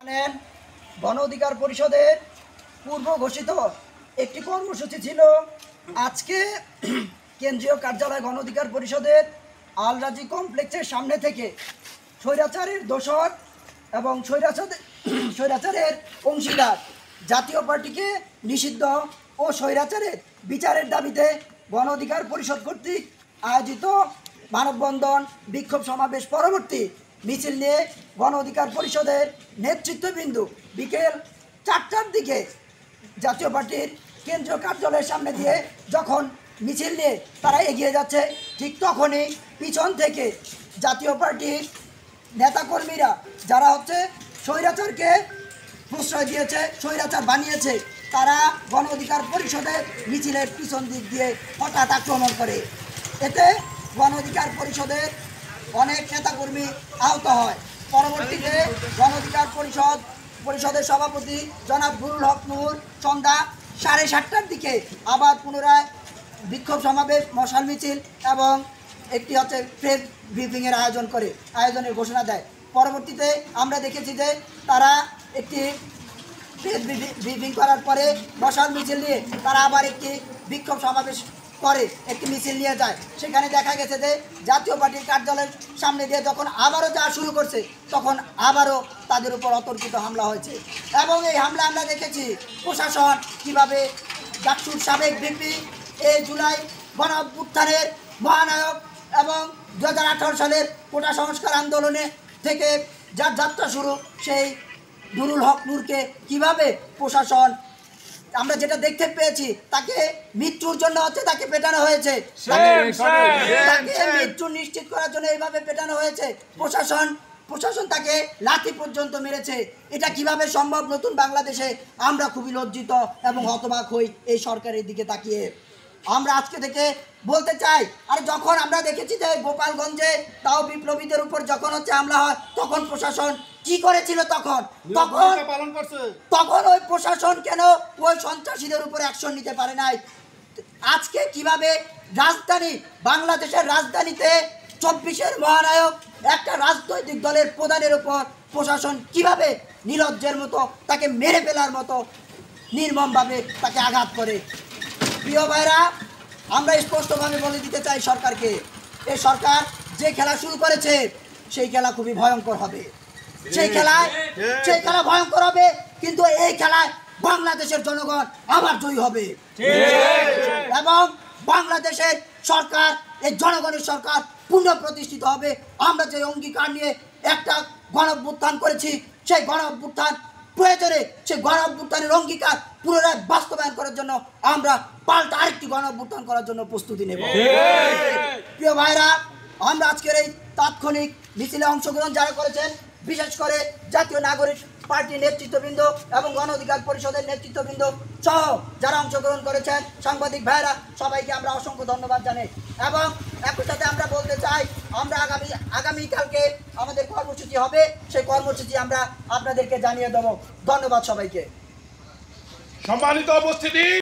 জানেন, গণ অধিকার পরিষদের পূর্ব ঘোষিত একটি কর্মসূচি ছিল আজকে কেন্দ্রীয় কার্যালয় গণ অধিকার পরিষদের আলরাজি কমপ্লেক্সের সামনে থেকে স্বৈরাচারের দোসর এবং স্বৈরাচারের অংশীদার জাতীয় পার্টিকে নিষিদ্ধ ও স্বৈরাচারের বিচারের দাবিতে গণ অধিকার পরিষদ কর্তৃক আয়োজিত মানববন্ধন বিক্ষোভ সমাবেশ পরবর্তী মিছিল নিয়ে গণ অধিকার পরিষদের নেতৃত্ববৃন্দ বিকেল 4টার দিকে জাতীয় পার্টির কেন্দ্রীয় কার্যালয়ের সামনে দিয়ে যখন মিছিল নিয়ে তারা এগিয়ে যাচ্ছে, ঠিক তখনই পিছন থেকে জাতীয় পার্টির নেতাকর্মীরা যারা স্বৈরাচারকে প্রশ্রয় দিয়েছে, স্বৈরাচার বানিয়েছে, তারা গণ অধিকার পরিষদের মিছিলের পিছন দিক দিয়ে হঠাৎ আক্রমণ করে। এতে গণ অধিকার পরিষদের অনেক নেতাকর্মী আহত হয়। পরবর্তীতে গণ অধিকার পরিষদের সভাপতি জনাব নুরুল হক নূর সন্ধ্যা 7:30টার দিকে আবার পুনরায় বিক্ষোভ সমাবেশ, মশাল মিছিল এবং একটি প্রেস ব্রিফিংয়ের আয়োজনের ঘোষণা দেয়। পরবর্তীতে আমরা দেখেছি যে তারা একটি প্রেস ব্রিফিং করার পরে মশাল মিছিল নিয়ে তারা আবার একটি বিক্ষোভ সমাবেশ করে, একটি মিছিল নিয়ে যায়। সেখানে দেখা গেছে যে জাতীয় পার্টির কার্যালয়ের সামনে দিয়ে যখন আবারও যাওয়া শুরু করছে, তখন আবারও তাদের উপর অতর্কিত হামলা হয়েছে। এবং এই হামলা আমরা দেখেছি প্রশাসন কীভাবে ডাকসুর সাবেক ভিপি, এই জুলাই গণ অভ্যুত্থানের মহানায়ক এবং 2018 সালের কোটা সংস্কার আন্দোলনে থেকে যার যাত্রা শুরু, সেই নুরুল হক নূরকে কীভাবে প্রশাসন, আমরা যেটা দেখতে পেয়েছি, তাকে মৃত্যুর জন্য তাকে পেটানো হয়েছে, তাকে মৃত্যু নিশ্চিত করার জন্য এইভাবে পেটানো হয়েছে। প্রশাসন তাকে লাথি পর্যন্ত মেরেছে। এটা কিভাবে সম্ভব? নতুন বাংলাদেশে আমরা খুবই লজ্জিত এবং হতবাক হই এই সরকারের দিকে তাকিয়ে। আমরা আজকে থেকে বলতে চাই, আর যখন আমরা দেখেছি যে গোপালগঞ্জে তাও বিপ্লবীদের উপর যখন হামলা হয়, তখন প্রশাসন কি করেছিল? তখন ওই প্রশাসন কেন ওই সন্ত্রাসীদের উপর অ্যাকশন নিতে পারে নাই? আজকে কিভাবে বাংলাদেশের রাজধানীতে 24-এর মহানায়ক একটা রাজনৈতিক দলের প্রধানের উপর প্রশাসন কিভাবে নির্লজ্জের মতো তাকে মেরে ফেলার মতো নির্মমভাবে তাকে আঘাত করে। প্রিয় ভাইরা, আমরা স্পষ্টভাবে বলে দিতে চাই সরকারকে, এই সরকার যে খেলা শুরু করেছে সেই খেলা খুবই ভয়ঙ্কর হবে। সেই খেলা ভয়ঙ্কর হবে, কিন্তু এই খেলায় বাংলাদেশের জনগণ আবার জয়ী হবে এবং বাংলাদেশের সরকার, এই জনগণের সরকার পুনঃপ্রতিষ্ঠিত হবে। আমরা যে অঙ্গীকার নিয়ে একটা গণ অভ্যুত্থান করেছি, সেই গণ অভ্যুত্থান প্রয়োজনে সেই গণ অভ্যুত্থানের অঙ্গীকার পুনরায় বাস্তবায়ন করার জন্য আমরা পাল্টা আরেকটি গণ অভ্যুত্থান করার জন্য প্রস্তুতি নেব। প্রিয় ভাইরা, আমরা আজকের এই তাৎক্ষণিক মিছিলে অংশগ্রহণ যারা করেছেন, বিশেষ করে জাতীয় নাগরিক পার্টির নেতৃত্ববৃন্দ এবং গণ অধিকার পরিষদের নেতৃত্ববৃন্দ সহ যারা অংশগ্রহণ করেছেন, সাংবাদিক ভাইরা, সবাইকে আমরা অসংখ্য ধন্যবাদ জানাই। এবং একই সাথে আমরা বলতে চাই, আমরা আগামীকালকে আমাদের কর্মসূচি হবে, সেই কর্মসূচি আমরা আপনাদেরকে জানিয়ে দেব। ধন্যবাদ সবাইকে। সম্মানিত উপস্থিতি।